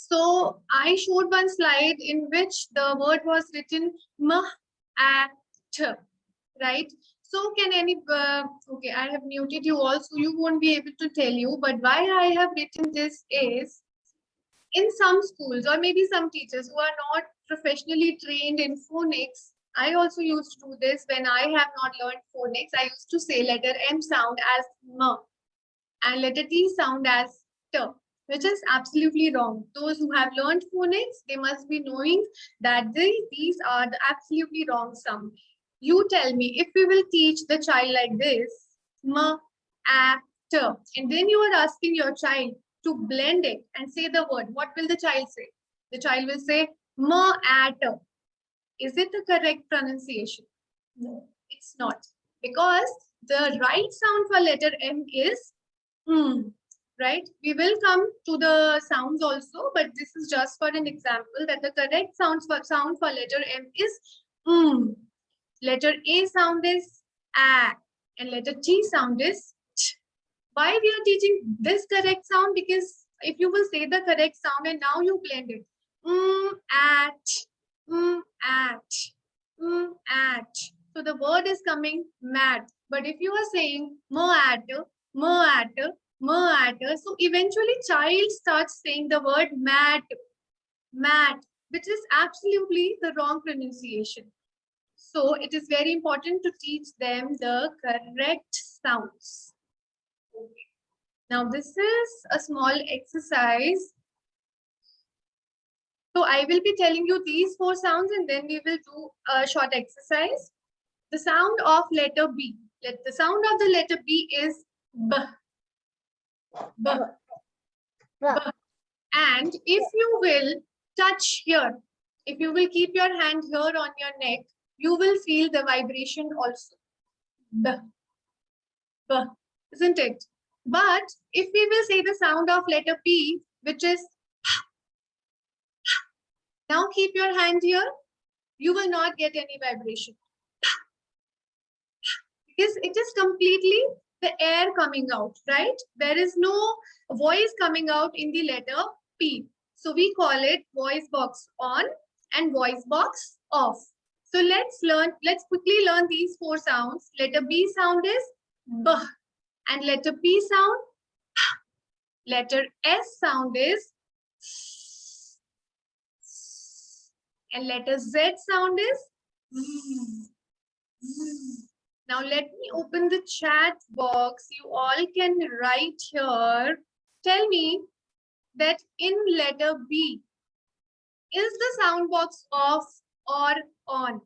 So I showed one slide in which the word was written at, right? So can any, okay, I have muted you all, so you won't be able to tell you, but why I have written this is, in some schools or maybe some teachers who are not professionally trained in phonics, I also used to do this when I have not learned phonics. I used to say letter M sound as M and letter T sound as T, which is absolutely wrong. Those who have learned phonics, they must be knowing that these are the absolutely wrong sound. You tell me, if we will teach the child like this, M, A, T, and then you are asking your child to blend it and say the word, what will the child say? The child will say, M, A, T. Is it the correct pronunciation? No, it's not. Because the right sound for letter M is right? We will come to the sounds also, but this is just for an example that the correct sound for letter M is Letter A sound is A, and letter T sound is T. Why we are teaching this correct sound? Because if you will say the correct sound and now you blend it, at, at. So the word is coming mat. But if you are saying at, so eventually child starts saying the word mat, which is absolutely the wrong pronunciation. So it is very important to teach them the correct sounds. Okay. Now this is a small exercise. So I will be telling you these 4 sounds and then we will do a short exercise. The sound of letter B. The sound of the letter B is B. B. B. And if you will touch here, if you will keep your hand here on your neck, you will feel the vibration also. B. B. Isn't it? But if we will say the sound of letter P, which is now keep your hand here, you will not get any vibration. Because it is completely the air coming out, right? There is no voice coming out in the letter P. So we call it voice box on and voice box off. So let's quickly learn these 4 sounds. Letter B sound is B, and letter P sound, letter S sound is, and letter Z sound is. Now let me open the chat box. You all can write here. Tell me that in letter B, is the sound box off or on?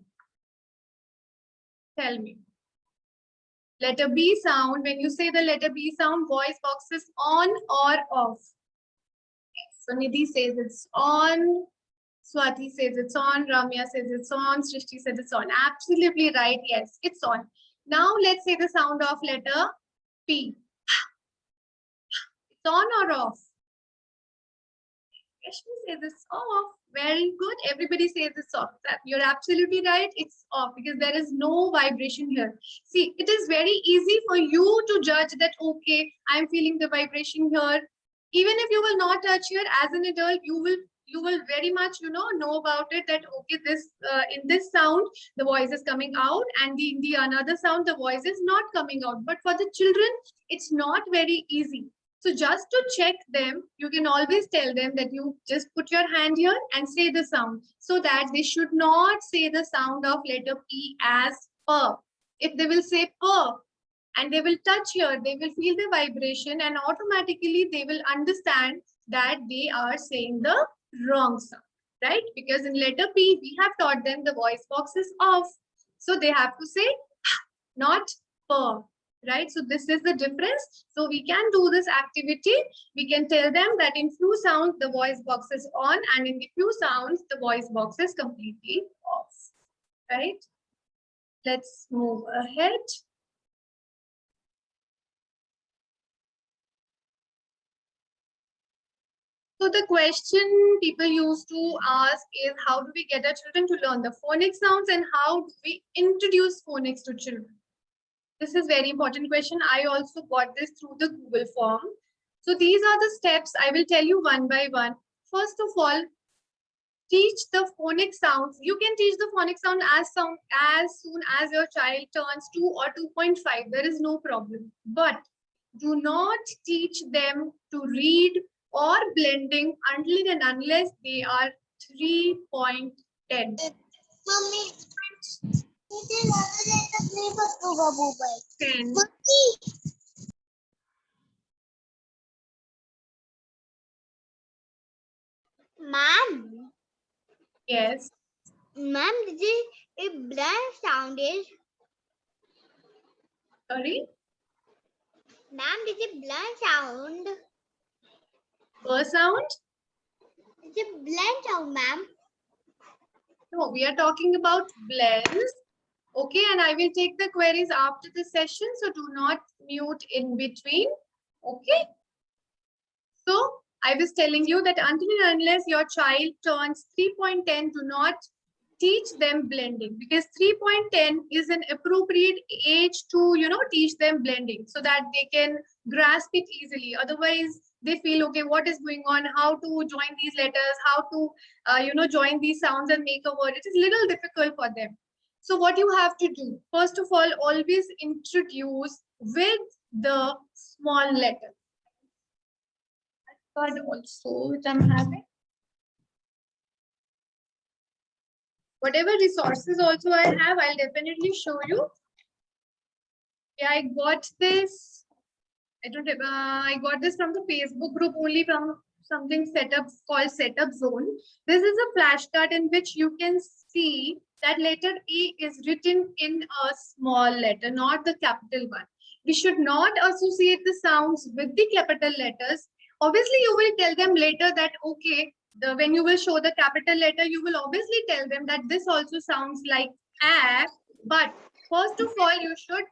Tell me. Letter B sound, when you say the letter B sound, voice box is on or off? So Nidhi says it's on. Swati says it's on. Ramya says it's on. Srishti says it's on. Absolutely right. Yes, it's on. Now let's say the sound of letter P. It's on or off? Rashmi says it's off. Very good. Everybody says it's off. You're absolutely right. It's off because there is no vibration here. See, it is very easy for you to judge that, okay, I'm feeling the vibration here. Even if you will not touch here, as an adult, you will very much know about it, that okay, this in this sound the voice is coming out, and in the another sound the voice is not coming out. But for the children, it's not very easy. So just to check them, you can always tell them that you just put your hand here and say the sound, so that they should not say the sound of letter P as P. If they will say P and they will touch here, they will feel the vibration and automatically they will understand that they are saying the wrong sound, right? Because in letter P, we have taught them the voice box is off. So they have to say not P. Right? So this is the difference. So we can do this activity. We can tell them that in few sounds, the voice box is on, and in the few sounds, the voice box is completely off. Right? Let's move ahead. So the question people used to ask is, how do we get our children to learn the phonics sounds, and how do we introduce phonics to children? This is very important question. I also got this through the Google form. So these are the steps I will tell you one by one. first of all, teach the phonic sounds. You can teach the phonic sound as soon as your child turns 2 or 2.5. There is no problem. But do not teach them to read or blending until and unless they are 3.10. Mommy, 10. Ma'am. Yes. Ma'am, this is a blank sound is. Sorry. Ma'am, this is blank sound. Sound? It's a blank sound, ma'am. No, we are talking about blends. Okay, and I will take the queries after the session, so do not mute in between. Okay. So I was telling you that until and unless your child turns 3.10, do not teach them blending, because 3.10 is an appropriate age to, teach them blending so that they can grasp it easily. Otherwise, they feel, okay, what is going on? How to join these letters? How to, join these sounds and make a word? It is little difficult for them. So what you have to do, first of all, always introduce with the small letter. Also, which I'm having. Whatever resources also I have, I'll definitely show you. Yeah, I got this. I don't have, I got this from the Facebook group only, from something setup called Setup Zone. This is a flashcard in which you can see that letter A is written in a small letter, not the capital one. We should not associate the sounds with the capital letters. Obviously, you will tell them later that, okay, when you will show the capital letter, you will obviously tell them that this also sounds like A. But first of all, you should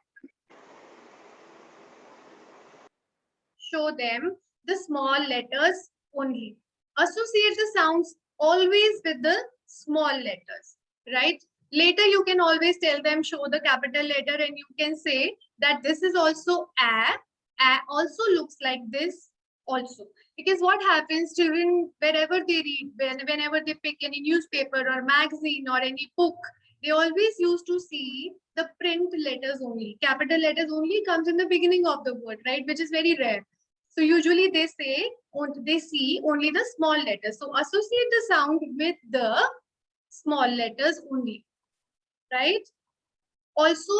show them the small letters only. Associate the sounds always with the small letters, right? Later, you can always tell them, show the capital letter, and you can say that this is also A. A also looks like this also. Because what happens, children, wherever they read, whenever they pick any newspaper or magazine or any book, they always used to see the print letters only. Capital letters only comes in the beginning of the word, right? Which is very rare. So usually they say, they see only the small letters. So associate the sound with the small letters only, right? Also,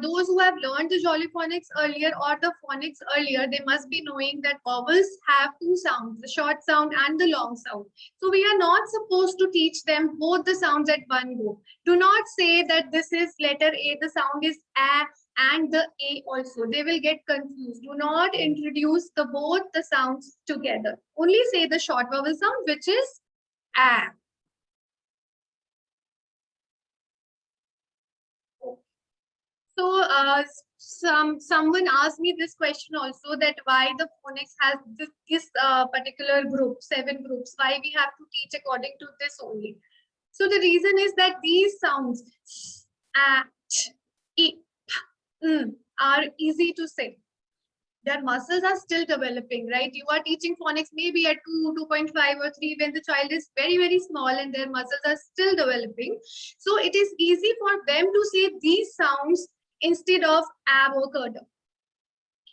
those who have learned the Jolly Phonics earlier or the phonics earlier, they must be knowing that vowels have two sounds, the short sound and the long sound. So we are not supposed to teach them both the sounds at one go. Do not say that this is letter A, the sound is A, and the A also. They will get confused. Do not introduce both the sounds together. Only say the short vowel sound, which is A. So someone asked me this question also, that why the phonics has this particular group, 7 groups, why we have to teach according to this only. So the reason is that these sounds are easy to say. Their muscles are still developing, right? You are teaching phonics maybe at 2, 2.5 or 3 when the child is very, very small and their muscles are still developing. So it is easy for them to say these sounds instead of avocado,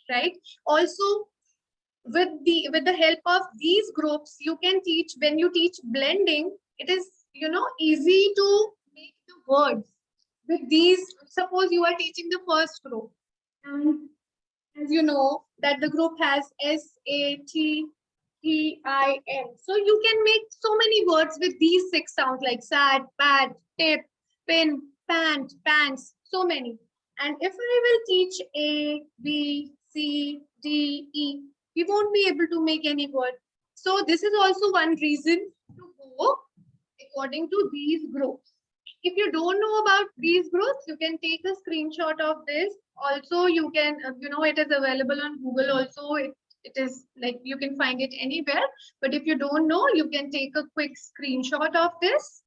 right? Also, with the help of these groups, you can teach, when you teach blending, it is, easy to make the words with these. Suppose you are teaching the first group, and as you know that the group has SATEIN. So you can make so many words with these 6 sounds, like sad, pad, tip, pin, pant, pants, so many. And if I will teach A, B, C, D, E, we won't be able to make any word. So this is also one reason to go according to these groups. If you don't know about these groups, you can take a screenshot of this. Also, you can, it is available on Google also. It is like you can find it anywhere. But if you don't know, you can take a quick screenshot of this.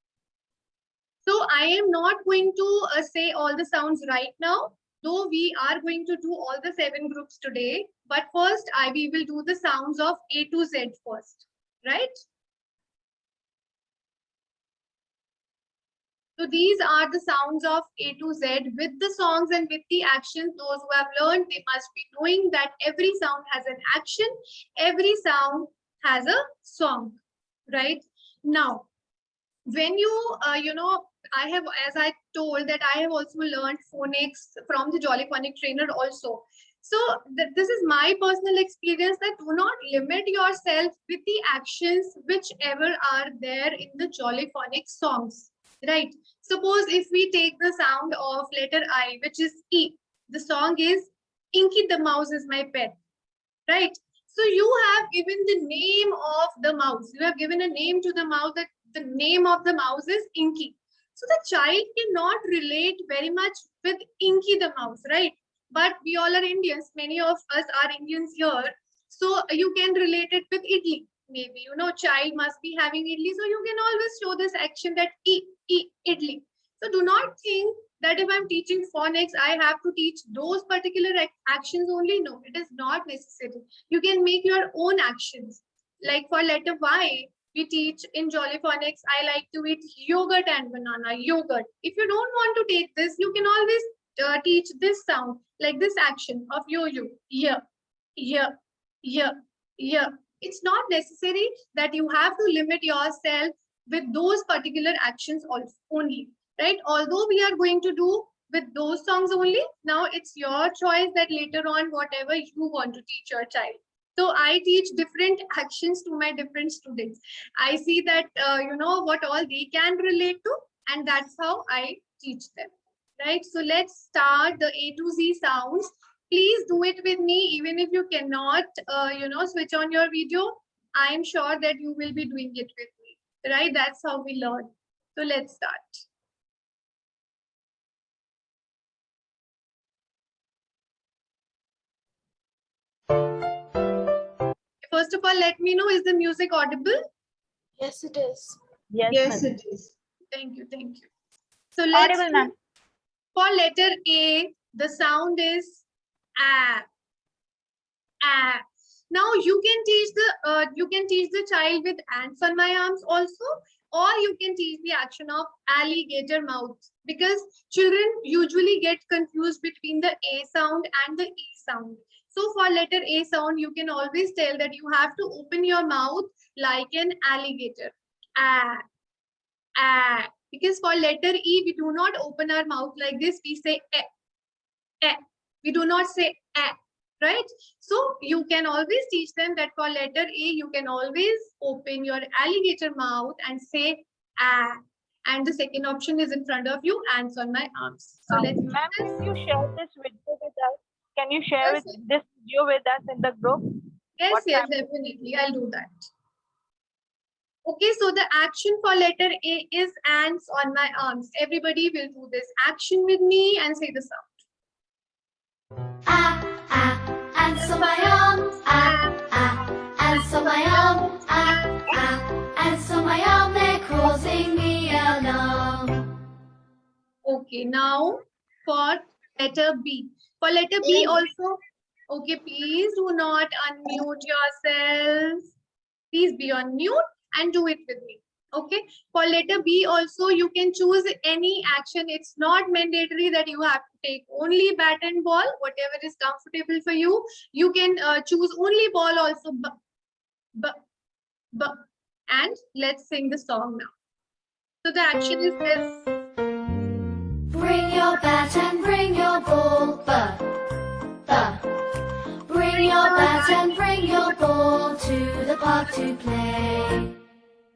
So I am not going to say all the sounds right now, though we are going to do all the 7 groups today. But first, we will do the sounds of A to Z first, right? So these are the sounds of A to Z with the songs and with the actions. Those who have learned, they must be knowing that every sound has an action, every sound has a song, right? Now, when you, I have, as I told that I have also learned phonics from the Jolly Phonic trainer also. So this is my personal experience that do not limit yourself with the actions whichever are there in the Jolly Phonic songs, right? Suppose if we take the sound of letter I, which is E, the song is Inky the Mouse is My Pet, right? So you have given the name of the mouse. You have given a name to the mouse, that the name of the mouse is Inky. So the child cannot relate very much with Inky the mouse, right? But we all are Indians. Many of us are Indians here. So you can relate it with idli. Maybe, child must be having idli. So you can always show this action that idli. So do not think that if I'm teaching phonics, I have to teach those particular actions only. No, it is not necessary. You can make your own actions. Like for letter Y, we teach in Jolly Phonics, I like to eat yogurt and banana, yogurt. If you don't want to take this, you can always teach this sound, like this action of yo-yo, yeah, yeah, yeah, yeah. It's not necessary that you have to limit yourself with those particular actions also only, right? Although we are going to do with those songs only, now it's your choice that later on, whatever you want to teach your child. So I teach different actions to my different students. I see that, what all they can relate to, and that's how I teach them, right? So let's start the A to Z sounds. Please do it with me, even if you cannot, switch on your video. I'm sure that you will be doing it with me, right? That's how we learn. So let's start. First of all, let me know, is the music audible? Yes, it is. Yes, it is. Thank you, thank you. So let's Audible, ma'am. For letter A, the sound is A. A. Now you can teach the child with ants on my arms also, or you can teach the action of alligator mouth, because children usually get confused between the A sound and the E sound. So for letter A sound, you can always tell that you have to open your mouth like an alligator. Because for letter E, we do not open our mouth like this. We say eh. We do not say eh, right? So you can always teach them that for letter A, you can always open your alligator mouth and say ah. And the second option is in front of you, ants on my arms. So let's do Ma'am, this. can you share this video with us? Can you share Yes, this video with us in the group? Yes, WhatsApp? definitely. I'll do that. Okay, so the action for letter A is ants on my arms. Everybody will do this action with me and say the sound. Ants on my arm. Ants on my arm. Ants on my arm. They're causing me alarm. Okay, now for letter B. For letter B also, okay, please do not unmute yourselves. Please be on mute and do it with me. Okay, for letter B also, you can choose any action. It's not mandatory that you have to take only bat and ball, whatever is comfortable for you. You can choose only ball also. And let's sing the song now. So the action is this. Bring your bat and bring your ball. Bring your bat and bring your ball to the park to play.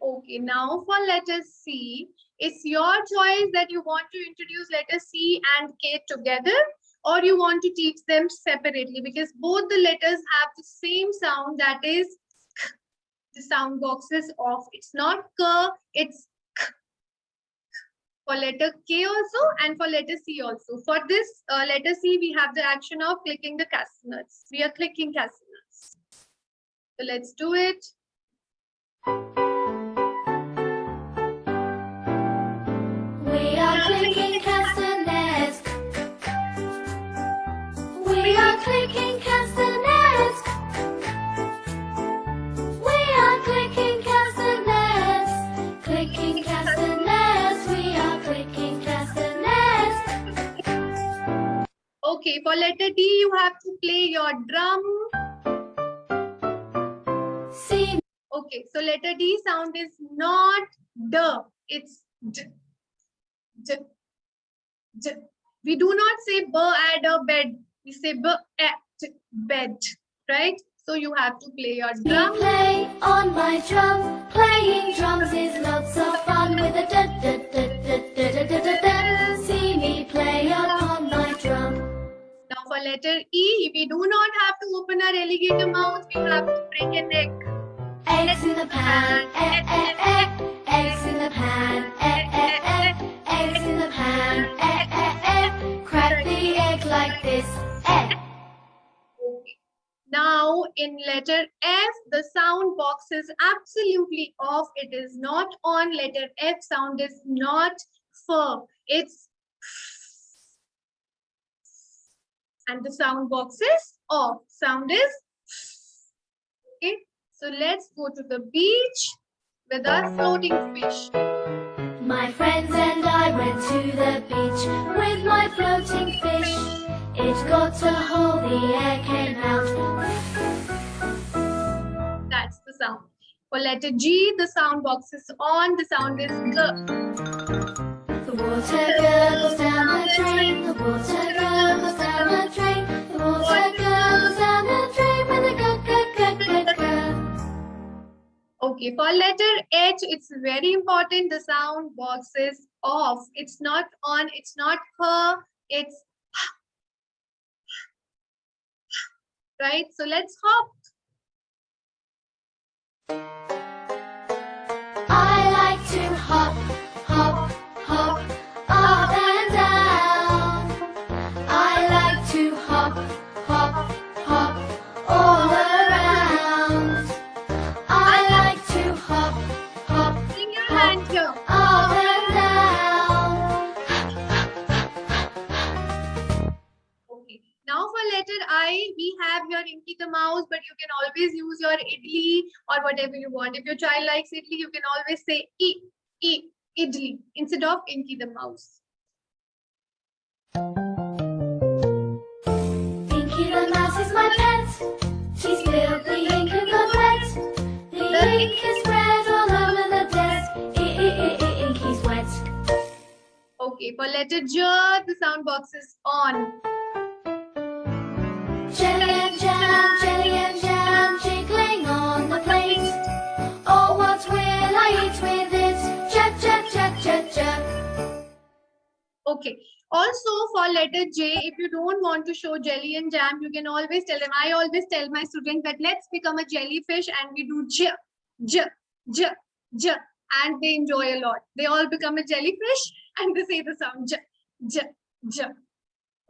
Okay, now for letter C, it's your choice that you want to introduce letter C and K together, or you want to teach them separately, because both the letters have the same sound, that is k. The sound box is off. It's not k, it's k. For letter K also and for letter C also. For this letter C, we have the action of clicking the castanets. We are clicking castanets. So let's do it. We are clicking castanets. We are clicking castanets. We are clicking castanets. Clicking castanets. We are clicking letter D, you have to play your drum. C. Okay, so letter D sound is not D, it's D. D. D. We do not say b at a bed. We say b at bed, right? So you have to play your Me drum. play on my drum. Playing drums is lots of fun with a da da da da da da da da. See me play upon my drum. Now for letter E, we do not have to open our alligator mouth. We have to break an egg. Eggs in the pan, eggs in the pan, eggs in the pan, crack the egg like this, Okay. Now in letter F, the sound box is absolutely off. It is not on. Letter F sound is not f. It's and the sound box is off. Sound is okay. So let's go to the beach with our floating fish. My friends and I went to the beach with my floating fish. It got a hole, the air came out. That's the sound. For letter G, the sound box is on. The sound is G. The water gurgles down the drain. The water gurgles down the drain. The water gurgles down the drain with a gurg, gurg, gurg, gurg, gurg. Okay, for letter H, it's very important. The sound box is off. It's not on. It's not her. It's right. So let's hop. I like to hop, hop, hop, up and down. I like to hop, hop, hop, all around. I like to hop, hop, Bring your hand here. up and down. Okay. Now for letter I, we have your Inky the mouse, but you can always use your idli or whatever you want. If your child likes idli, you can always say idli instead of Inky the mouse. Inky the mouse is my pet. She spilled the ink and got wet. The ink is spread all over the desk. Inky's wet. Okay. For letter J, the sound box is on. Jelly and jam, jiggling on the plate. Oh, what will I eat with it? Jab, jab, jab, jab, jab. Okay. Also for letter J, if you don't want to show jelly and jam, you can always tell them. I always tell my students that let's become a jellyfish and we do j, j, j, j, and they enjoy a lot. They all become a jellyfish and they say the sound j, j, j.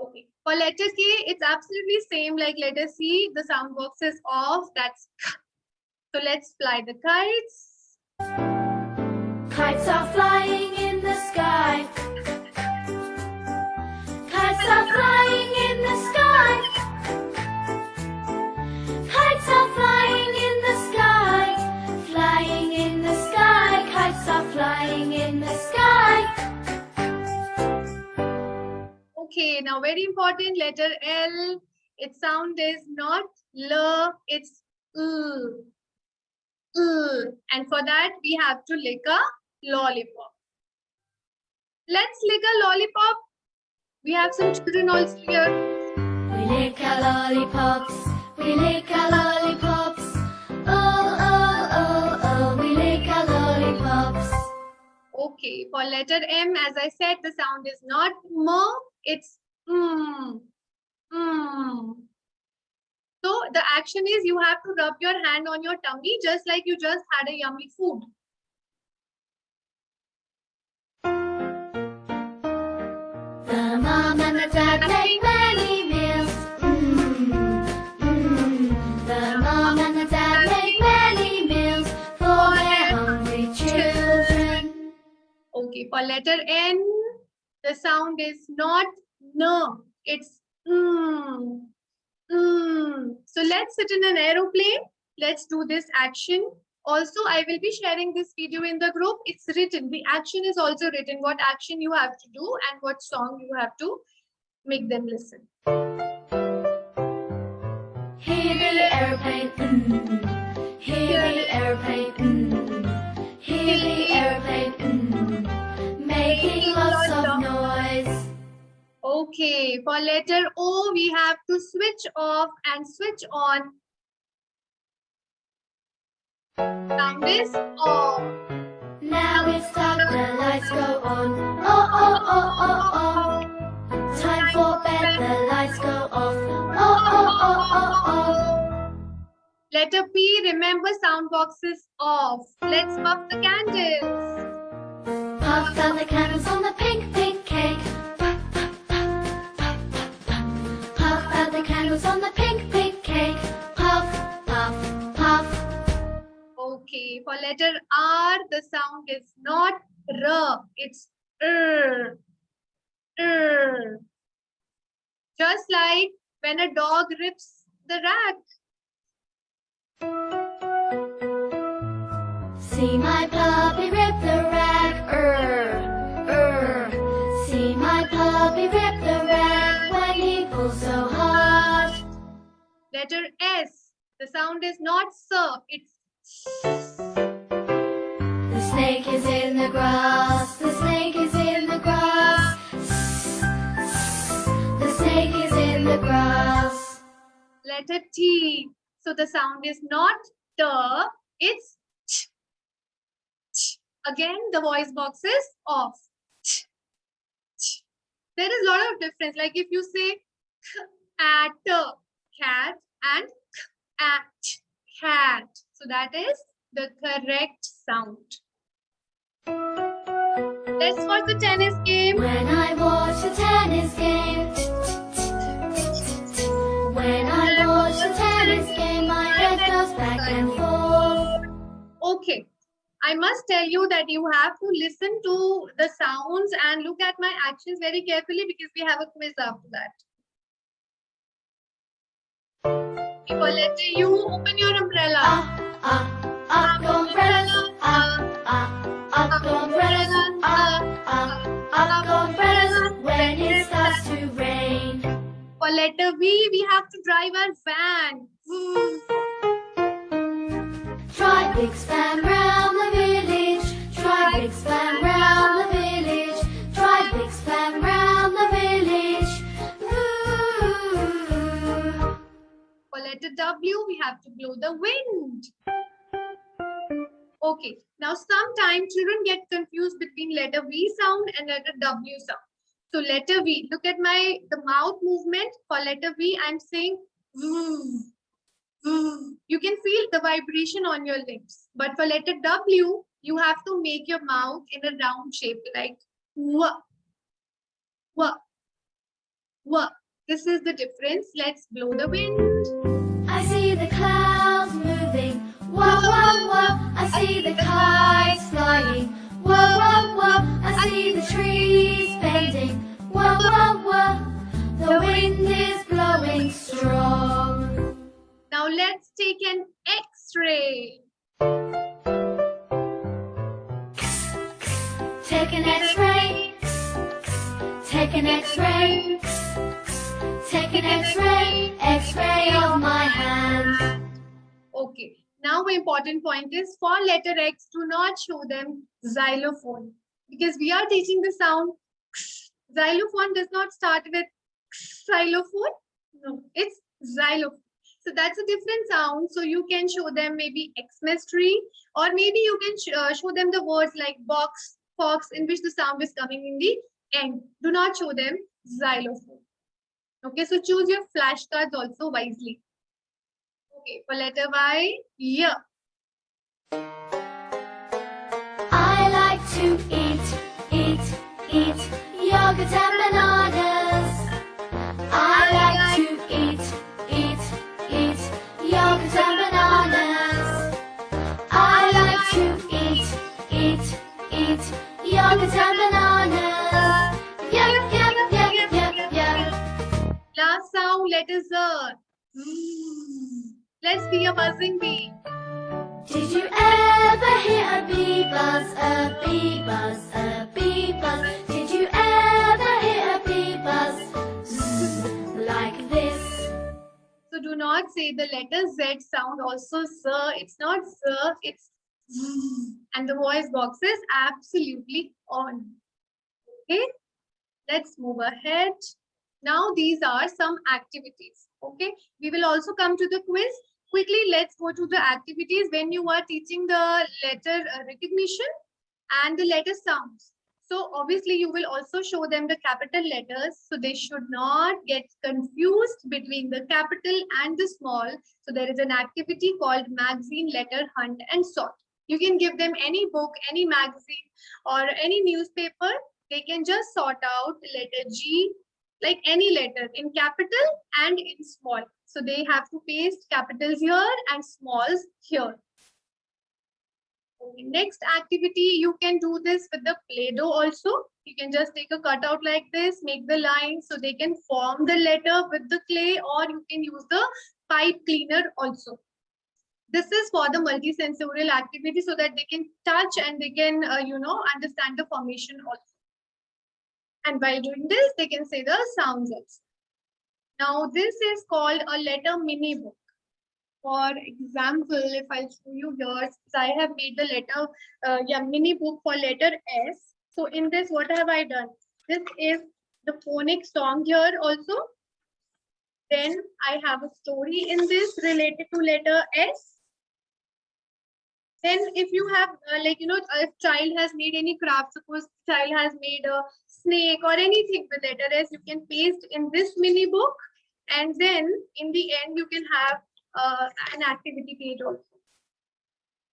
Okay. For letter K, it's absolutely same like letter C. The sound box is off. That's k. So let's fly the kites. Kites are flying in the sky. Kites are flying in the sky. Kites are flying in the sky. Flying in the sky. Kites are flying in the sky. Okay, now very important, letter L. Its sound is not L, it's U. And for that, we have to lick a lollipop. Let's lick a lollipop. We have some children also here. We lick our lollipops. We lick our lollipops. Oh, oh, oh, oh. We lick our lollipops. Okay, for letter M, as I said, the sound is not M, it's So the action is you have to rub your hand on your tummy just like you just had a yummy food. The mom and the dad make many meals. The mom and the dad make many meals for their hungry children. Okay, for letter N, the sound is not N, it's So let's sit in an aeroplane. Let's do this action. Also, I will be sharing this video in the group. It's written. The action is also written. What action you have to do and what song you have to make them listen. Hear the airplane, hear the airplane, hear the airplane, making lots of noise. Okay, for letter O, we have to switch off and switch on. Sound is off. Now it's dark, the lights go on. Oh, oh, oh, oh, oh. Time for bed, the lights go off. Oh, oh, oh, oh, oh. Letter P, remember sound box is off. Let's puff the candles. Puff out the candles on the pink, pink cake. Puff, puff, puff, puff, puff, puff. Puff out the candles on the pink, pink cake. Puff, puff, puff. Okay, for letter R, the sound is not R, it's R. R. Just like when a dog rips the rag. See my puppy rip the rag, See my puppy rip the rag when he pulls so hard. Letter S, the sound is not S, it's The snake is in the grass, the snake is in the grass. The snake is in the grass. letter T. So the sound is not T, it's Ch. Ch. Again, the voice box is off. Ch. Ch. There is a lot of difference. Like if you say cat, cat, and cat. So that is the correct sound. Let's watch the tennis game. When I watch a tennis game, when I watch a tennis game, my head goes back and forth. Okay, I must tell you that you have to listen to the sounds and look at my actions very carefully because we have a quiz after that. For letter U, open your umbrella. Up umbrellas, up umbrellas, up umbrellas, when it starts to rain. For letter V, we have to drive our van. Try big span round the village, try big span round the village, try big span round the village. Ooh. For letter W, we have to blow the wind. Okay, now sometimes children get confused between letter V sound and letter W sound. So letter V, look at the mouth movement. For letter V, I'm saying vroom, vroom. You can feel the vibration on your lips. But for letter W, you have to make your mouth in a round shape like wah, wah, wah. This is the difference. Let's blow the wind. I see the clouds moving, wah, wah, wah. I see the kites flying, wah, wah, wah. I see the trees bending, wah, wah, wah. The wind is blowing strong. Now let's take an X-ray. Take an X-ray, take an X-ray, take an X-ray, X-ray of my hand. Okay. Now, the important point is for letter X, do not show them xylophone because we are teaching the sound. Xylophone does not start with xylophone. No, it's xylophone. So that's a different sound. So you can show them maybe Xmas tree, or maybe you can show them the words like box, fox, in which the sound is coming in the end. Do not show them xylophone. Okay, so choose your flashcards also wisely. Okay, for letter Y, yeah. I like to eat yogurt and bananas. I like to eat yogurt and bananas. I like to eat yogurt and bananas. Yep, yep, yep, yep, yep. Last sound, letter Z. Let's be a buzzing bee. Did you ever hear a bee buzz, a bee buzz, a bee buzz? Did you ever hear a bee buzz? Zzz, like this. So do not say the letter Z sound also, sir. It's not sir, it's and the voice box is absolutely on. Okay, let's move ahead. Now these are some activities. Okay, we will also come to the quiz. Quickly, let's go to the activities when you are teaching the letter recognition and the letter sounds. So obviously you will also show them the capital letters. So they should not get confused between the capital and the small. So there is an activity called magazine letter hunt and sort. You can give them any book, any magazine or any newspaper. They can just sort out letter G, like any letter in capital and in small. So they have to paste capitals here and smalls here. Okay, next activity, you can do this with the Play-Doh also. You can just take a cutout like this, make the lines so they can form the letter with the clay, or you can use the pipe cleaner also. This is for the multisensorial activity so that they can touch and they can, understand the formation also. And while doing this, they can say the sounds also. Now, this is called a letter mini book. For example, if I show you here, I have made the letter, mini book for letter S. So in this, what have I done? This is the phonic song here also. Then I have a story in this related to letter S. Then if you have, if child has made any craft, suppose child has made a snake or anything with letter S, you can paste in this mini book. And then in the end, you can have an activity page also.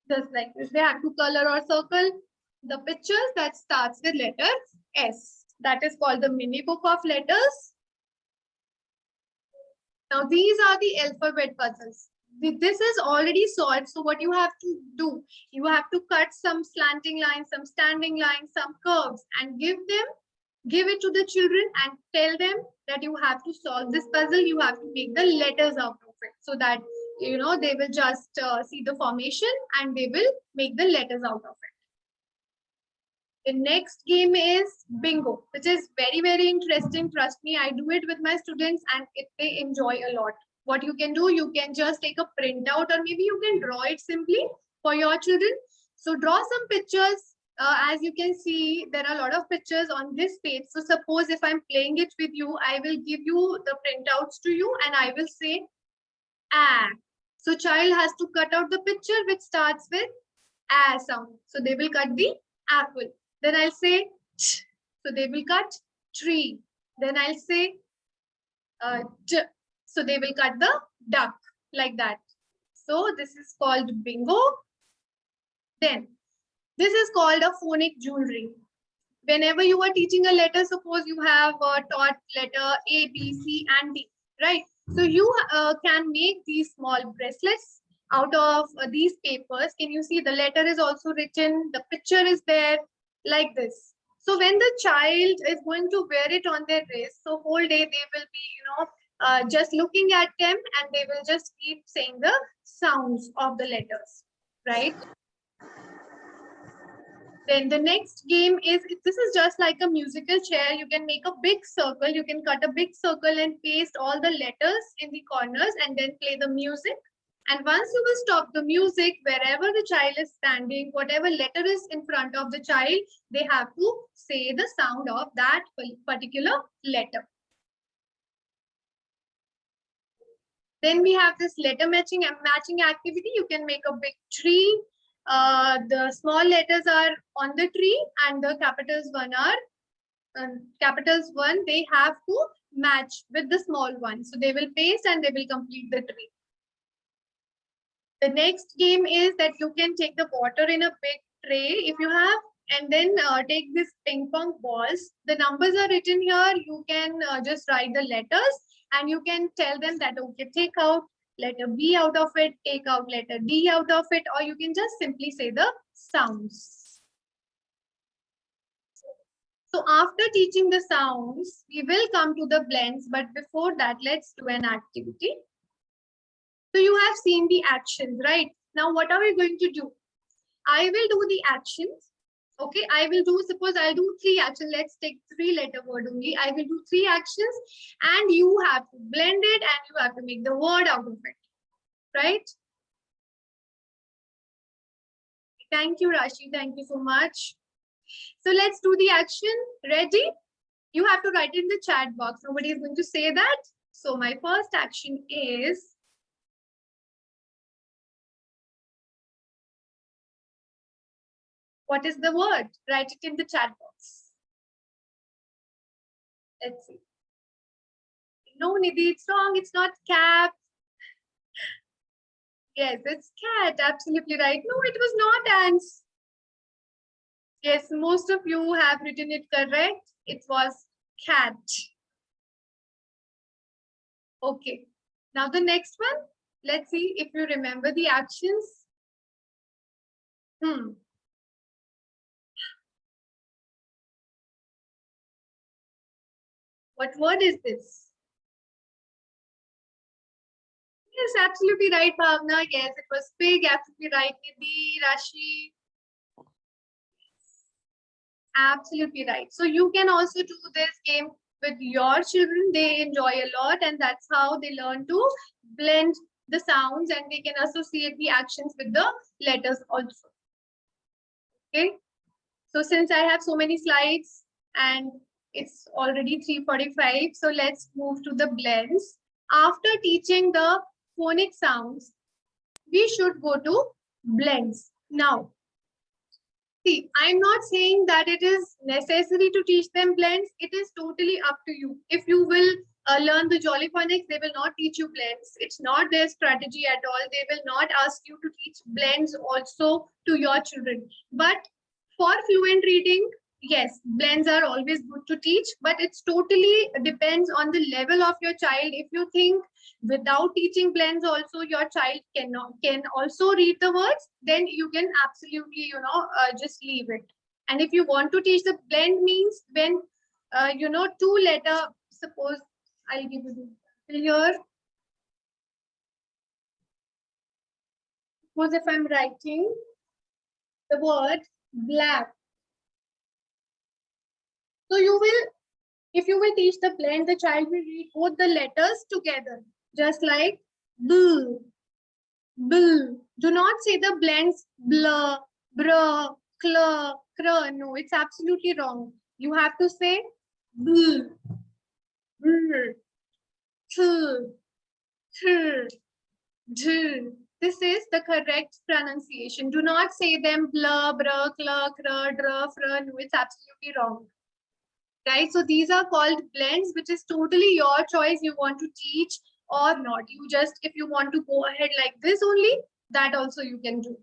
Just like this, they have to color or circle the pictures that starts with letter S. That is called the mini book of letters. Now these are the alphabet puzzles. This is already solved. So what you have to do, you have to cut some slanting lines, some standing lines, some curves, and give it to the children and tell them that you have to solve this puzzle. You have to make the letters out of it so that they will just see the formation and they will make the letters out of it. The next game is bingo, which is very, very interesting. Trust me, I do it with my students and they enjoy a lot. What you can do, you can just take a printout or maybe you can draw it simply for your children. So draw some pictures. As you can see, there are a lot of pictures on this page. So suppose if I'm playing it with you, I will give you the printouts to you and I will say, ah. So child has to cut out the picture which starts with ah sound. So they will cut the apple. Then I'll say ch. So they will cut tree. Then I'll say d. So they will cut the duck like that. So this is called bingo. Then this is called a phonic jewelry. Whenever you are teaching a letter, suppose you have taught letter A, B, C, and D, right? So you can make these small bracelets out of these papers. Can you see the letter is also written? The picture is there like this. So when the child is going to wear it on their wrist, so whole day they will be, just looking at them and they will just keep saying the sounds of the letters, right? Then the next game is, this is just like a musical chair. You can make a big circle. You can cut a big circle and paste all the letters in the corners and then play the music. And once you will stop the music, wherever the child is standing, whatever letter is in front of the child, they have to say the sound of that particular letter. Then we have this letter matching activity. You can make a big tree. The small letters are on the tree and the capitals one they have to match with the small one. So they will paste and they will complete the tree. The next game is that you can take the water in a big tray if you have, and then take this ping pong balls. The numbers are written here. You can just write the letters and you can tell them that, okay, take out letter B out of it, take out letter D out of it, or you can just simply say the sounds. So after teaching the sounds, we will come to the blends, but before that, let's do an activity. So you have seen the actions, right? Now what are we going to do? I will do the actions Okay, I will do, suppose I'll do 3 actions. Let's take 3-letter word only. I will do 3 actions and you have to blend it and you have to make the word out of it. Right? Thank you, Rashi. Thank you so much. So let's do the action. Ready? You have to write it in the chat box. Nobody is going to say that. So my first action is what is the word? Write it in the chat box. Let's see. No, Nidhi, it's wrong. It's not cap. Yes, it's cat. Absolutely right. No, it was not ants. Yes, most of you have written it correct. It was cat. Okay. Now the next one. Let's see if you remember the actions. What word is this? Yes, absolutely right, Bhavna. Yes, it was pig. Absolutely right, Nidhi, Rashi. Absolutely right. So you can also do this game with your children. They enjoy a lot, and that's how they learn to blend the sounds and they can associate the actions with the letters also. Okay. So since I have so many slides and it's already 3:45, so let's move to the blends. After teaching the phonic sounds, we should go to blends. Now, see, I'm not saying that it is necessary to teach them blends. It is totally up to you. If you will learn the Jolly Phonics, they will not teach you blends. It's not their strategy at all. They will not ask you to teach blends also to your children. But for fluent reading, yes, blends are always good to teach, but it's totally depends on the level of your child. If you think without teaching blends also your child can also read the words, then you can absolutely just leave it. And if you want to teach the blend means when 2-letter, suppose I'll give you the here. Suppose if I'm writing the word black, so you will, if you will teach the blend, the child will read both the letters together, just like b, b. Do not say the blends bl, br, cl, cr. No, it's absolutely wrong. You have to say b, br, th, th, d. This is the correct pronunciation. Do not say them bl, br, cl, cr, dr, fr. No, it's absolutely wrong. Right, so these are called blends, which is totally your choice. You want to teach or not. You just, if you want to go ahead like this only, that also you can do.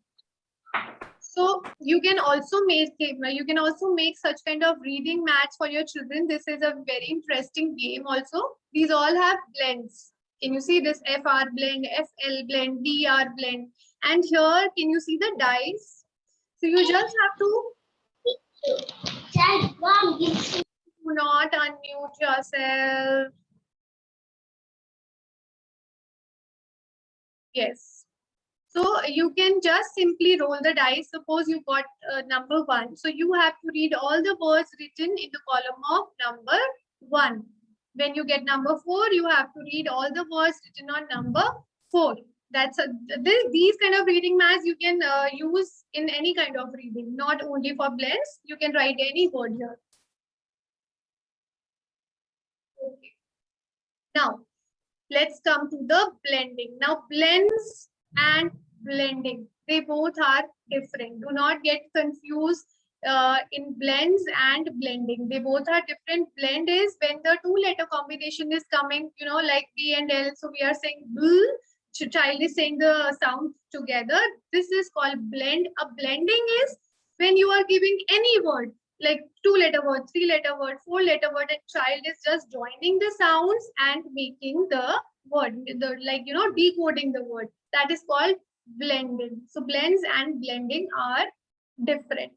So you can also make such kind of reading mats for your children. This is a very interesting game also. These all have blends. Can you see this FR blend, FL blend, DR blend, and here can you see the dice? So you just have to do not unmute yourself. Yes. So you can just simply roll the dice. Suppose you got number 1. So you have to read all the words written in the column of number 1. When you get number 4, you have to read all the words written on number 4. That's these kind of reading maths you can use in any kind of reading, not only for blends. You can write any word here. Okay. Now, let's come to the blending. Now, blends and blending, they both are different. Do not get confused in blends and blending. They both are different. Blend is when the 2-letter combination is coming, like B and L. So we are saying B, child is saying the sound together. This is called blend. A blending is when you are giving any word, like 2-letter word, 3-letter word, 4-letter word, and child is just joining the sounds and making the word, decoding the word. That is called blending. So blends and blending are different.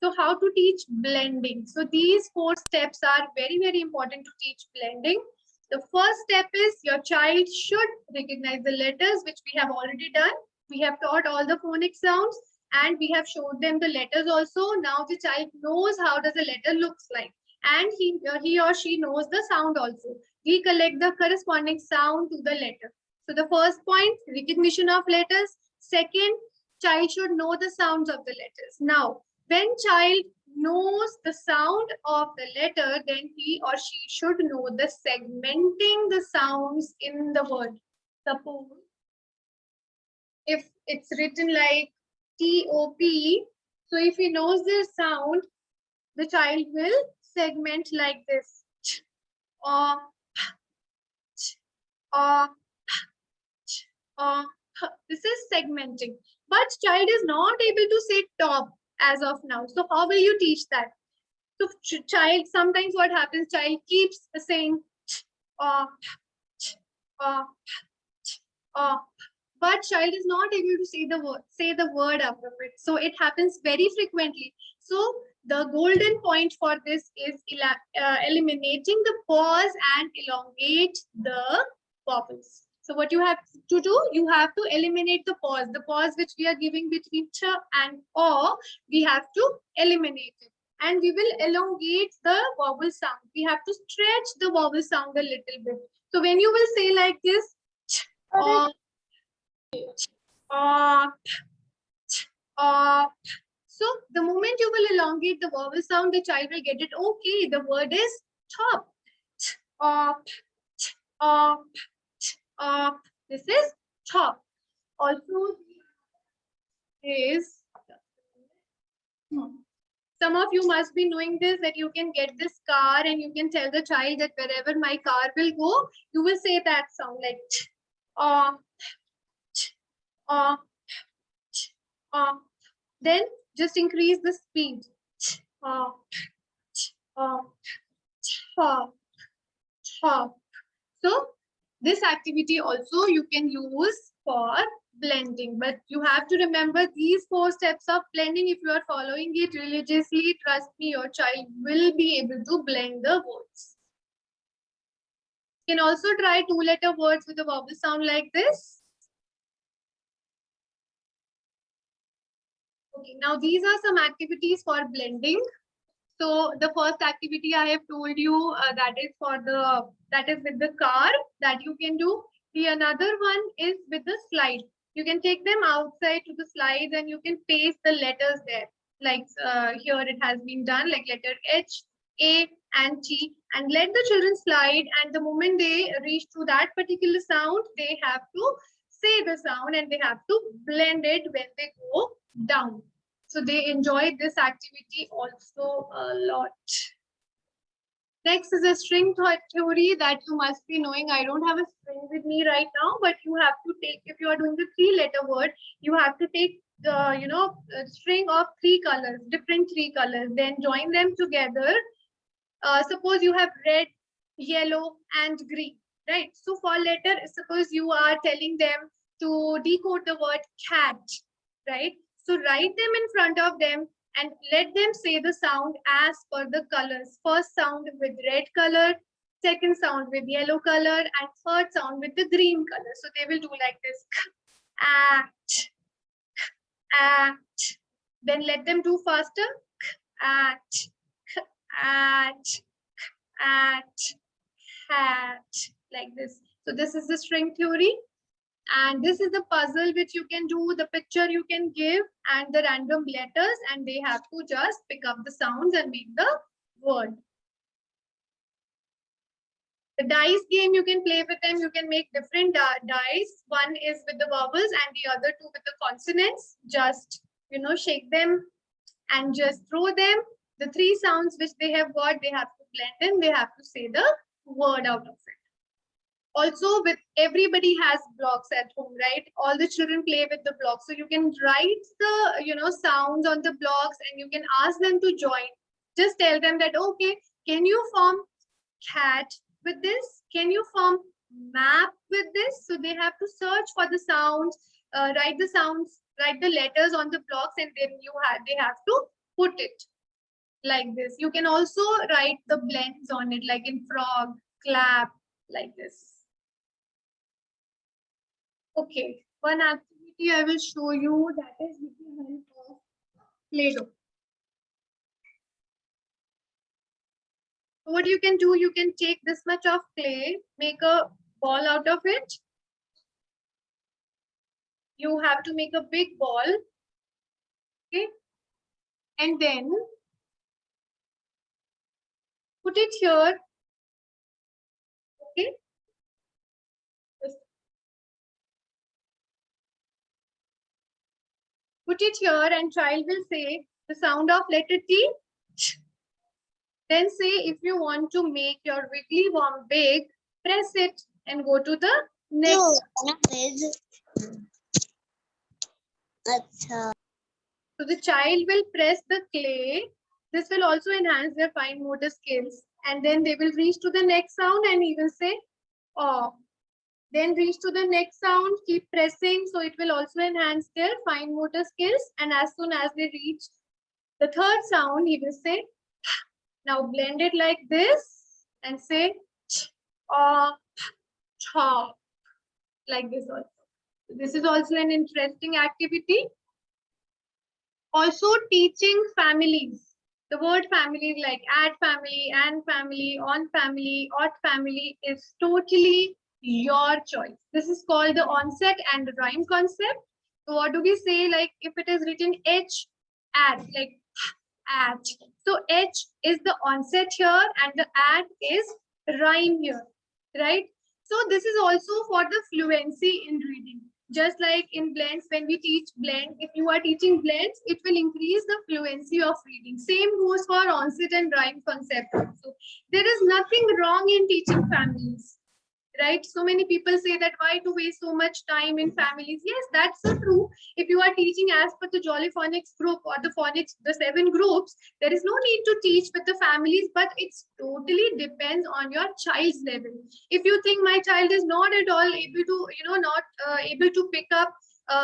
So how to teach blending? So these 4 steps are very, very important to teach blending. The first step is your child should recognize the letters, which we have already done. We have taught all the phonic sounds. and we have showed them the letters also. Now the child knows how does a letter looks like, and he or she knows the sound also. We collect the corresponding sound to the letter. So the first point, recognition of letters. Second, child should know the sounds of the letters. Now, when child knows the sound of the letter, then he or she should know the segmenting the sounds in the word. Suppose if it's written like T-O-P, so if he knows the sound, the child will segment like this. Or, or, or. This is segmenting. But child is not able to say top as of now. So how will you teach that? So child, sometimes what happens, child keeps saying or, but child is not able to say the word out of it. So it happens very frequently. So the golden point for this is eliminating the pause and elongate the vowels. So what you have to do, you have to eliminate the pause which we are giving between ch and o, we have to eliminate it. And we will elongate the vowel sound. We have to stretch the vowel sound a little bit. So when you will say like this, so the moment you will elongate the vowel sound, the child will get it. Okay, the word is top. This is top. Also is some of you must be knowing this, that you can get this car and you can tell the child that wherever my car will go, you will say that sound like then just increase the speed. So this activity also you can use for blending, but you have to remember these 4 steps of blending. If you are following it religiously, trust me, your child will be able to blend the words. You can also try 2-letter words with a vowel sound like this. Okay, now these are some activities for blending. So the first activity I have told you that is with the car that you can do. The another one is with the slide. You can take them outside to the slides and you can paste the letters there. Like here it has been done, like letter H, A and T, and let the children slide, and the moment they reach to that particular sound, they have to say the sound and they have to blend it when they go down. So they enjoy this activity also a lot. Next is a string theory that you must be knowing. I don't have a string with me right now, but you have to take, if you are doing the 3-letter word, you have to take the, a string of 3 colors, different 3 colors, then join them together. Suppose you have red, yellow, and green, right? So for letter, suppose you are telling them to decode the word cat, right? So write them in front of them and let them say the sound as per the colors. First sound with red color, second sound with yellow color, and third sound with the green color. So they will do like this. Act, act. Then let them do faster. Act, act, act, hat, like this. So this is the string theory. And this is the puzzle which you can do, the picture you can give, and the random letters, and they have to just pick up the sounds and make the word. The dice game, you can play with them. You can make different dice. One is with the vowels and the other 2 with the consonants. Just, shake them and just throw them. The 3 sounds which they have got, they have to blend in. They have to say the word out of it. Also, with everybody has blocks at home, right? All the children play with the blocks. So you can write the, sounds on the blocks and you can ask them to join. Just tell them that, okay, can you form cat with this? Can you form map with this? So they have to search for the sounds, write the letters on the blocks, and then they have to put it like this. You can also write the blends on it, like in frog, clap, like this. Okay, one activity I will show you, that is with the help Play-Doh. What you can do, you can take this much of clay, make a ball out of it. You have to make a big ball. Okay. And then put it here. Okay. Put it here and child will say the sound of letter T. Then say if you want to make your wiggly worm big, press it and go to the next. अच्छा So the child will press the clay. This will also enhance their fine motor skills. And then they will reach to the next sound and he will say, oh. Then reach to the next sound, keep pressing. So it will also enhance their fine motor skills. And as soon as they reach the third sound, he will say, now blend it like this and say, cha, like this also. This is also an interesting activity. Also teaching families. The word family like add family, and family, on family, ought family is totally your choice. This is called the onset and rhyme concept. So what do we say? Like if it is written H, add, like add. So H is the onset here and the add is rhyme here, right? So this is also for the fluency in reading. Just like in blends, when we teach blend, if you are teaching blends, it will increase the fluency of reading. Same goes for onset and rhyme concept also. There is nothing wrong in teaching families, right? So many people say that why to waste so much time in families? Yes, that's so true. If you are teaching as per the Jolly Phonics group or the phonics, the 7 groups, there is no need to teach with the families, but it's totally depends on your child's level. If you think my child is not at all able to, not able to pick up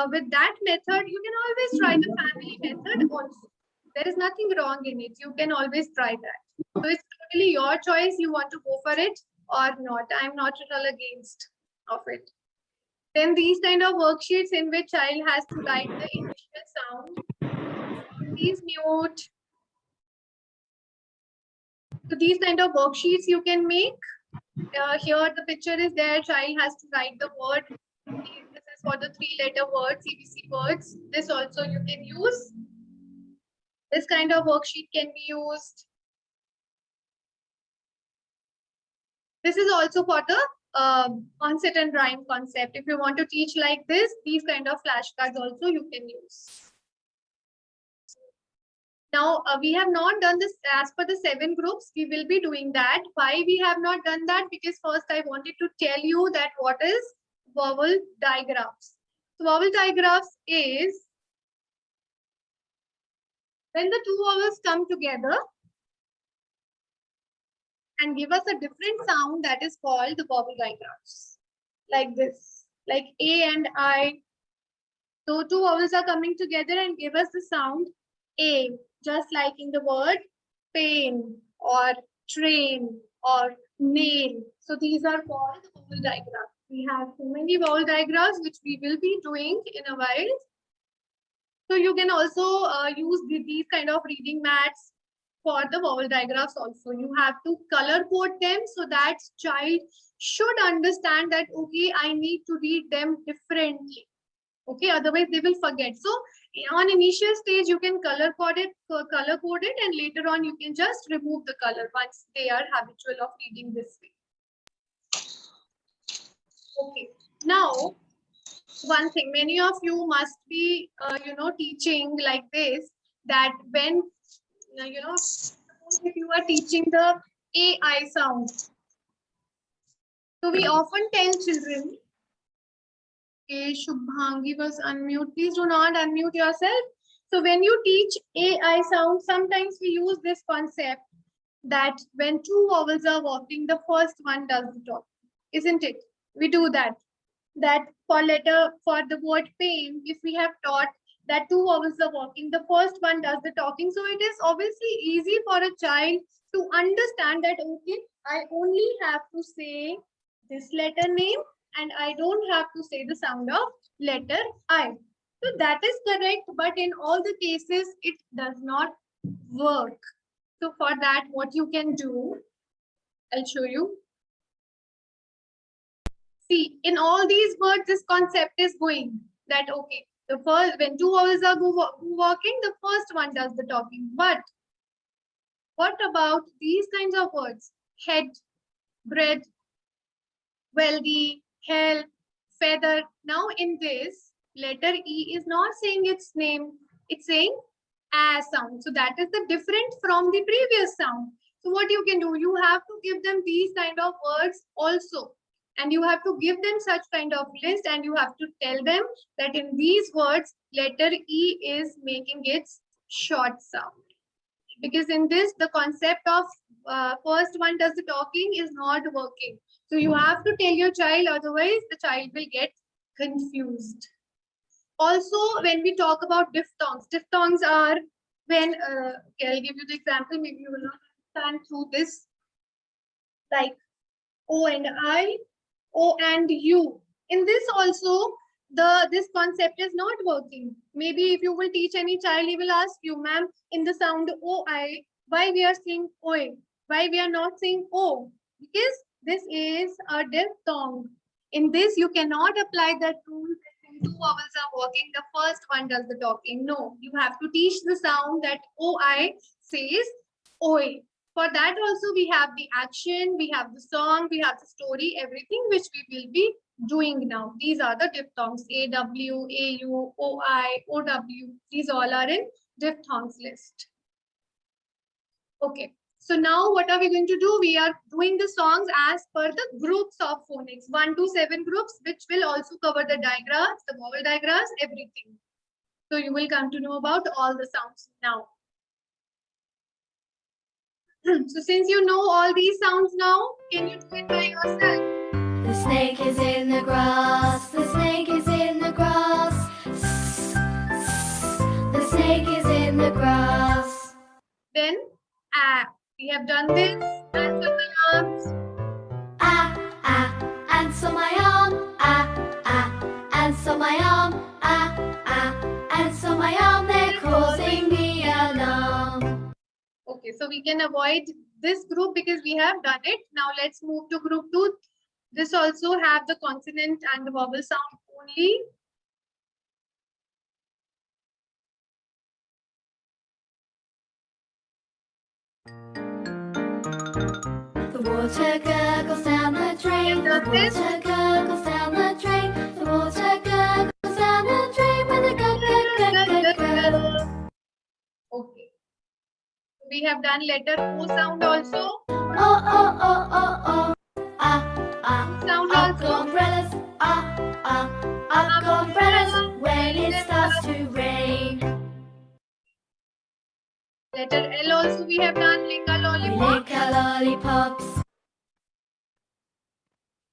with that method, you can always try the family method also. There is nothing wrong in it. You can always try that. So it's totally your choice. You want to go for it or not. I'm not at all against of it. Then these kind of worksheets in which child has to write the initial sound. Please mute. So these kind of worksheets you can make. Here the picture is there. Child has to write the word. This is for the 3-letter words, CBC words. This also you can use. This kind of worksheet can be used. This is also for the onset and rhyme concept. If you want to teach like this, these kind of flashcards also you can use. Now, we have not done this as per the 7 groups. We will be doing that. Why we have not done that? Because first I wanted to tell you that what is vowel digraphs. So vowel digraphs is when the 2 vowels come together and give us a different sound, that is called the vowel digraphs. Like this, like A and I. So 2 vowels are coming together and give us the sound A, just like in the word pain or train or nail. So these are called the vowel digraphs. We have so many vowel digraphs which we will be doing in a while. So you can also use these kind of reading mats for the vowel digraphs also. You have to color code them so that child should understand that, okay, I need to read them differently. Okay, otherwise they will forget. So on initial stage, you can color code it, and later on you can just remove the color once they are habitual of reading this way. Okay, now one thing, many of you must be, teaching like this, that when, if you are teaching the AI sound, so we often tell children, okay, Shubhangi was unmute. Please do not unmute yourself. So when you teach AI sound, sometimes we use this concept that when 2 vowels are working, the first one does the talk, isn't it? We do that. That for the word pain, if we have taught that 2 vowels are working, the first one does the talking. So it is obviously easy for a child to understand that, okay, I only have to say this letter name and I don't have to say the sound of letter I. So that is correct, but in all the cases, it does not work. So for that, what you can do, I'll show you. See, in all these words, this concept is going that, okay, the first, when two vowels are walking, the first one does the talking. But what about these kinds of words? Head, bread, wealthy, help, feather. Now in this, letter E is not saying its name, it's saying a sound. So that is the different from the previous sound. So what you can do, you have to give them these kind of words also. And you have to give them such kind of list, and you have to tell them that in these words, letter E is making its short sound. Because in this, the concept of first one does the talking is not working. So you have to tell your child, otherwise the child will get confused. Also, when we talk about diphthongs are when, okay, I'll give you the example, maybe you will not understand through this, like O and I, O and U. In this also, this concept is not working. Maybe if you will teach any child, he will ask you, ma'am, in the sound OI, why we are saying OI? Why we are not saying O? Because this is a diphthong. In this, you cannot apply that rule that when two vowels are working, the first one does the talking. No, you have to teach the sound that OI says OI. For that also, we have the action, we have the song, we have the story, everything which we will be doing now. These are the diphthongs, AW, AU, OI, OW. These all are in diphthongs list. Okay, so now what are we going to do? We are doing the songs as per the groups of phonics, 1 to 7 groups, which will also cover the diagrams, the vowel diagrams, everything. So you will come to know about all the sounds now. So since you know all these sounds now, can you do it by yourself? The snake is in the grass, the snake is in the grass. The snake is in the grass. Then, we have done this. Answer my arms. Ants on my arm. Ants on my arm. Ants on my arm, they're causing me alarm. Okay, so we can avoid this group because we have done it. Now let's move to group 2. This also have the consonant and the vowel sound only. The water gurgles down the drain. The water gurgles down the drain. The water gurgles down the drain with a gurgle. Okay. We have done letter O sound also. Oh. Sound Up also. umbrellas. Up umbrellas when it starts to rain. Letter L also we have done. Lick a We lollipop. lick our lollipops.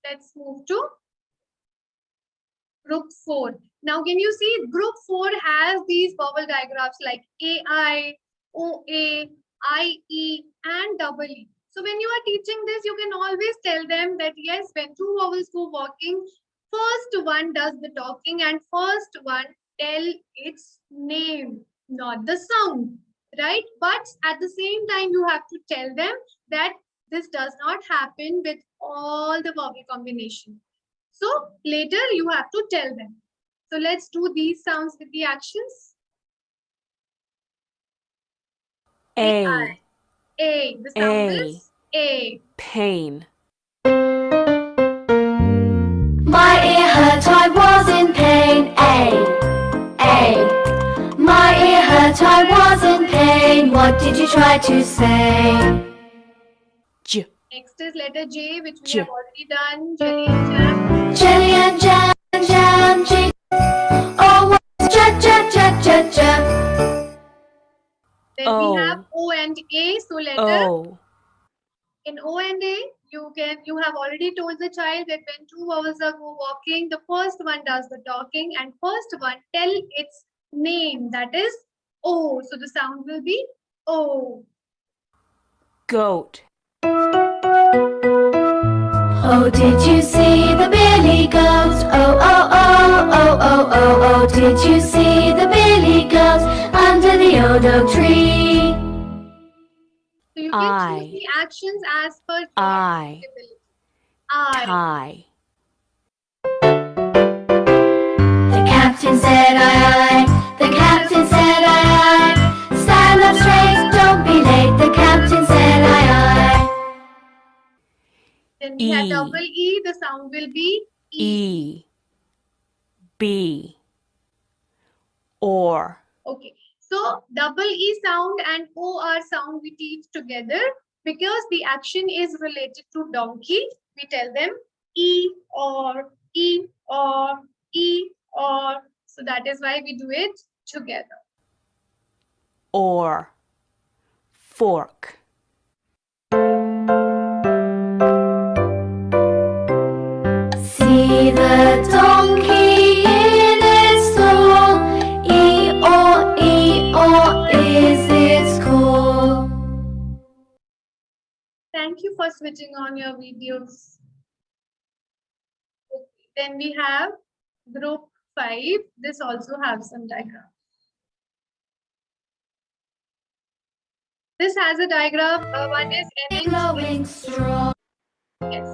Let's move to group 4. Now can you see group 4 has these vowel diagrams like AI, OA, IE and double E. So when you are teaching this, you can always tell them that yes, when two vowels go walking, first one does the talking and first one tell its name, not the sound, right? But at the same time, you have to tell them that this does not happen with all the vowel combination. So later you have to tell them. So let's do these sounds with the actions. A, A. The sound A. is A. pain. My ear hurt, I was in pain. A. My ear hurt, I was in pain. What did you try to say? J, Next is letter J, which we J. have already done. Jelly and jam. Jelly and jam, jam. Oh, what's ja. Then O. we have O and A. So letter O, in O and A, you have already told the child that when two vowels are go walking, the first one does the talking and first one tell its name, that is O. So the sound will be O. goat. Oh, did you see the billy goat? Oh, oh, oh, oh, oh, oh, oh. Did you see the billy goat under the old oak tree? So you can choose I. the actions as per your I. ability. I. Tie. The captain said aye, aye. The captain said aye, aye. Stand up straight, don't be late. The captain said aye, aye. Then we have E. double E. The sound will be E. E. B. Or. Okay. So double E sound and OR sound we teach together because the action is related to donkey. We tell them E or E or E or. So that is why we do it together. Or. Fork. See the donkey in its stall. E-O, is its call. Thank you for switching on your videos. Okay. Then we have group 5. This also has some diagram. This has a diagram. One is NNG. Glowing straw. Yes.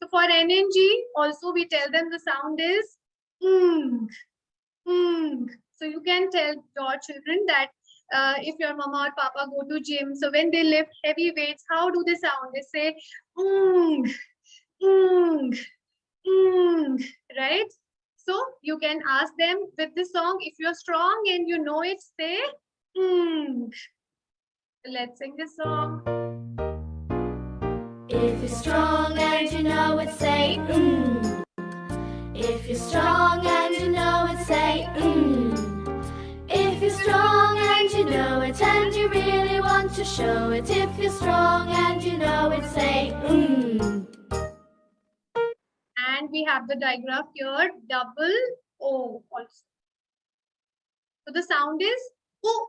So for NNG, also we tell them the sound is ng. Ng. So you can tell your children that if your mama or papa go to gym, so when they lift heavy weights, how do they sound? They say ng, ng, ng, right? So you can ask them with this song, if you're strong and you know it, say ng. Let's sing this song. If you're strong and you know it, say mm. If you're strong and you know it, say mm. If you're strong and you know it and you really want to show it, if you're strong and you know it, say mm. And we have the diagram here, double O also. So the sound is oo,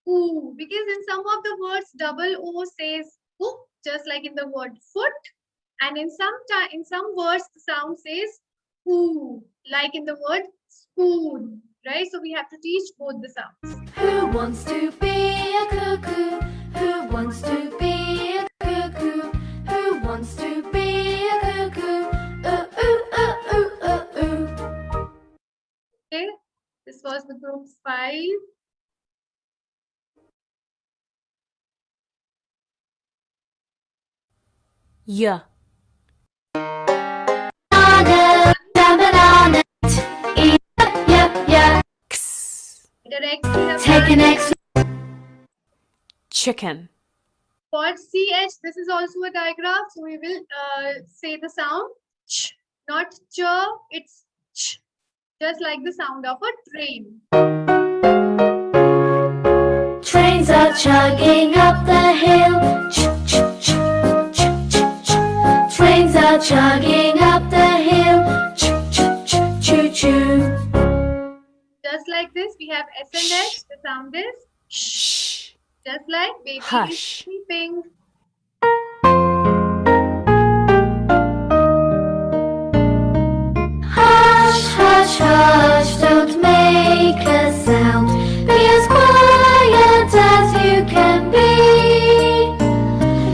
oo, because in some of the words, double O says oo, just like in the word foot. And in some words, the sound says oo, like in the word spoon, right? So we have to teach both the sounds. Who wants to be a cuckoo? Who wants to be a cuckoo? Who wants to be a cuckoo? Ooh, ooh, ooh, ooh, ooh, ooh. Okay, this was the group 5. Yeah. Banana, banana, yeah. X. Direct we have Take an X. Chicken. for CH, this is also a diagram. So we will say the sound ch, not ch, it's ch, just like the sound of a train. Trains are chugging up the hill. Ch, ch, ch, ch, ch, ch. Trains are chugging up the hill. Ch, ch, ch, choo, choo. Just like this, we have S and H. The sound is sh, Shh. just like baby is Hush. sleeping. Hush, hush, hush, don't make a sound. Be as quiet as you can be.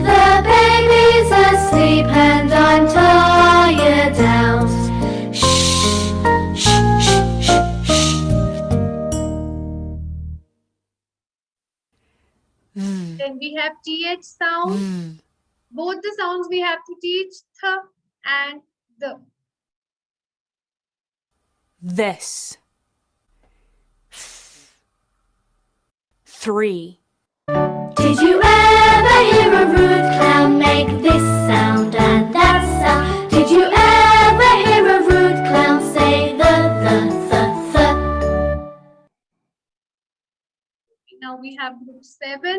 The baby's asleep and I'm tired out. Shh, shh, shh, shh, shh. V. Then we have TH sound. V. Both the sounds we have to teach th and the. This. 3. Did you ever hear a rude clown make this sound and that sound? Did you ever hear a rude clown say the? Now we have group 7.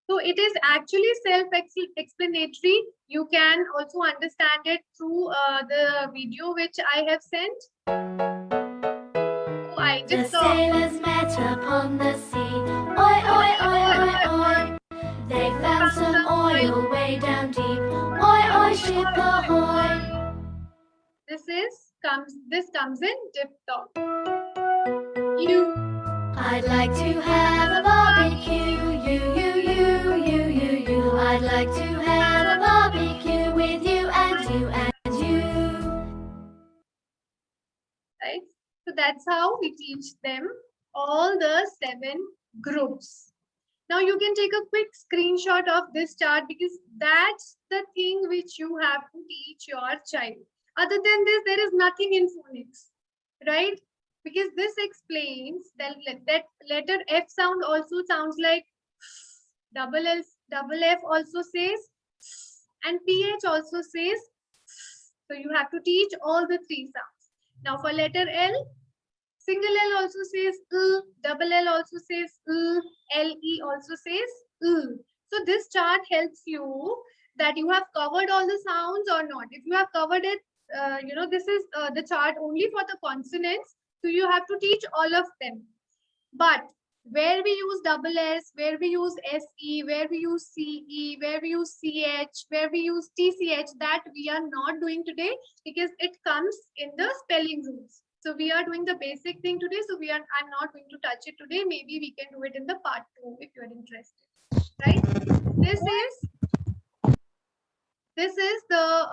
So it is actually self-explanatory. You can also understand it through the video which I have sent. So I The just saw. sailors met upon the sea. Oi, oi, oi, oi, oi. They found some oil sail way down deep. Oi, oi, ship ahoy. This comes in dip top. You. I'd like to have a barbecue. You. I'd like to have a barbecue with you and you and you. Right? So that's how we teach them all the 7 groups. Now you can take a quick screenshot of this chart because that's the thing which you have to teach your child. Other than this, there is nothing in phonics, right? Because this explains that letter F sound also sounds like double F also says, and PH also says. So you have to teach all the 3 sounds. Now for letter L, single L also says double L also says LE also says So this chart helps you that you have covered all the sounds or not. If you have covered it, this is the chart only for the consonants. So you have to teach all of them. But where we use double S, where we use SE, where we use CE, where we use CH, where we use TCH, that we are not doing today because it comes in the spelling rules. So we are doing the basic thing today. So I'm not going to touch it today. Maybe we can do it in the part 2 if you're interested. Right? This is the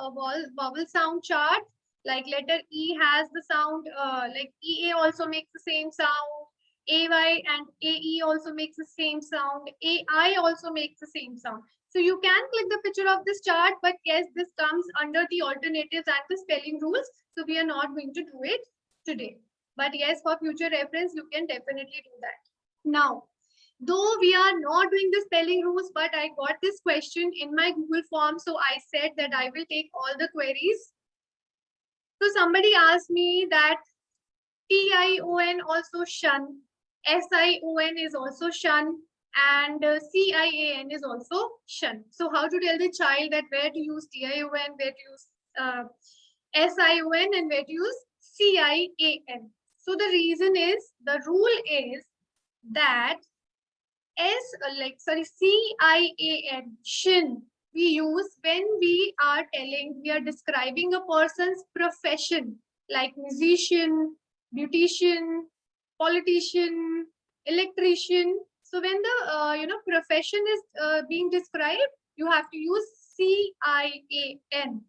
vowel sound chart. Like letter E has the sound, like EA also makes the same sound. AY and AE also makes the same sound. AI also makes the same sound. So you can click the picture of this chart, but yes, this comes under the alternatives and the spelling rules. So we are not going to do it today. But yes, for future reference, you can definitely do that. Now, though we are not doing the spelling rules, but I got this question in my Google form. So I said that I will take all the queries. So somebody asked me that TION also shun, SION is also shun, and CIAN is also shun. So how to tell the child that where to use TION, where to use SION, and where to use CIAN. So the reason is, the rule is that CIAN, shin, we use when we are describing a person's profession, like musician, beautician, politician, electrician. So when the profession is being described, you have to use CIAN.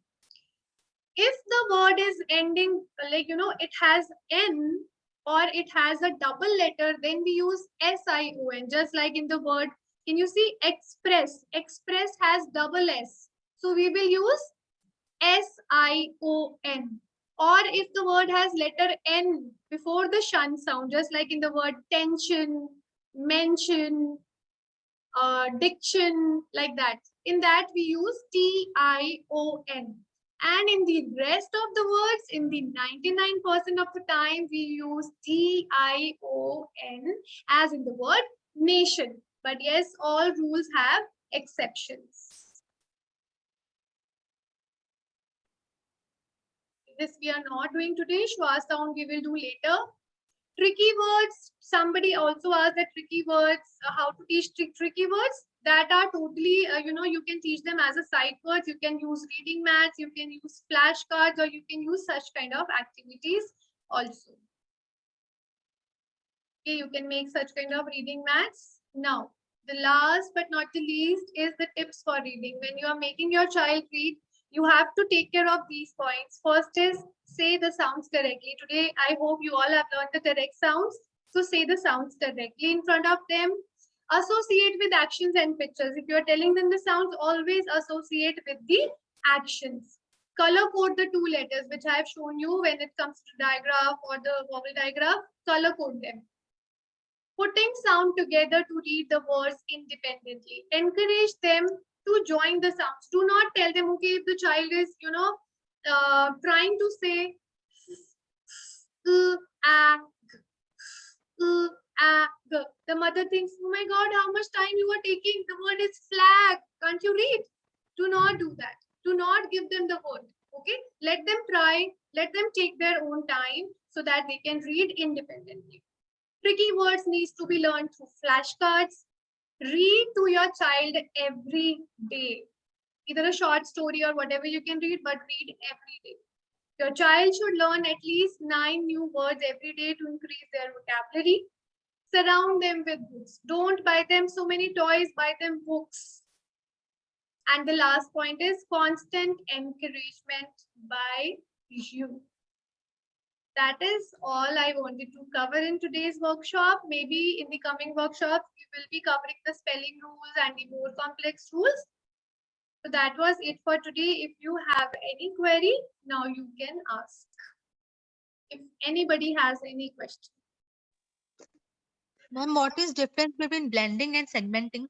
If the word is ending it has N or it has a double letter, then we use SION. Just like in the word, can you see express? Express has double S, so we will use SION. Or if the word has letter N before the shun sound, just like in the word tension, mention, diction, like that. In that we use TION. And in the rest of the words, in the 99% of the time, we use TION as in the word nation. But yes, all rules have exceptions. This we are not doing today. Schwa sound we will do later. Tricky words. Somebody also asked that tricky words, how to teach tricky words. That are totally, you can teach them as a sight words. You can use reading mats, you can use flashcards, or you can use such kind of activities also. Okay, you can make such kind of reading mats. Now, the last but not the least is the tips for reading. When you are making your child read, you have to take care of these points. First is say the sounds correctly. Today, I hope you all have learned the correct sounds. So say the sounds correctly in front of them. Associate with actions and pictures. If you are telling them the sounds, always associate with the actions. Color code the 2 letters, which I have shown you when it comes to digraph or the vowel digraph. Color code them. Putting sound together to read the words independently. Encourage them to join the sounds. Do not tell them, okay, if the child is, trying to say the mother thinks, oh my God, how much time you are taking? The word is flag. Can't you read? Do not do that. Do not give them the word. Okay, let them try. Let them take their own time so that they can read independently. Tricky words needs to be learned through flashcards. Read to your child every day. Either a short story or whatever you can read, but read every day. Your child should learn at least 9 new words every day to increase their vocabulary. Surround them with books. Don't buy them so many toys, buy them books. And the last point is constant encouragement by you. That is all I wanted to cover in today's workshop. Maybe in the coming workshops, we will be covering the spelling rules and the more complex rules. So that was it for today. If you have any query, now you can ask. If anybody has any question. Ma'am, what is difference between blending and segmenting?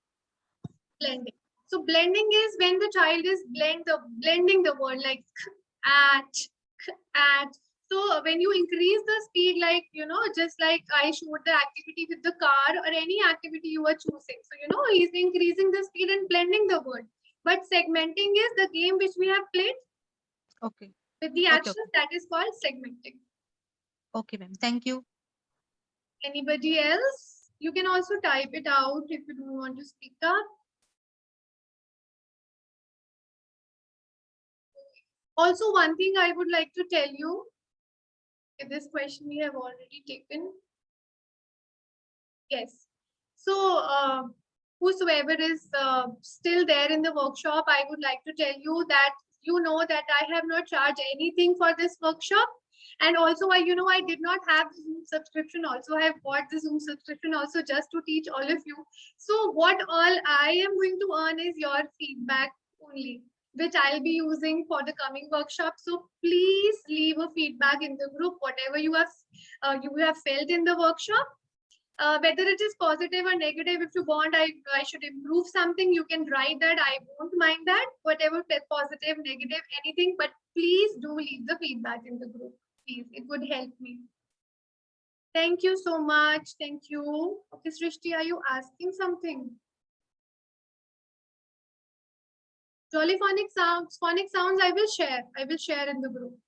Blending. So blending is when the child is blending the word like at. So when you increase the speed, like, just like I showed the activity with the car or any activity you are choosing. So, he's increasing the speed and blending the word. But segmenting is the game which we have played Okay. with the Okay, actions. That is called segmenting. Okay, ma'am. Thank you. Anybody else? You can also type it out if you don't want to speak up. Also, one thing I would like to tell you, this question we have already taken. Yes. So, whosoever is still there in the workshop, I would like to tell you that that I have not charged anything for this workshop. And also, I did not have the Zoom subscription. Also, I have bought the Zoom subscription also just to teach all of you. So what all I am going to earn is your feedback only, which I'll be using for the coming workshop. So please leave a feedback in the group, whatever you have felt in the workshop. Whether it is positive or negative, if you want I should improve something, you can write that. I won't mind that, whatever positive, negative, anything, but please do leave the feedback in the group. Please, it would help me. Thank you so much. Thank you. Okay, Srishti, are you asking something? Jolly phonic sounds I will share in the group.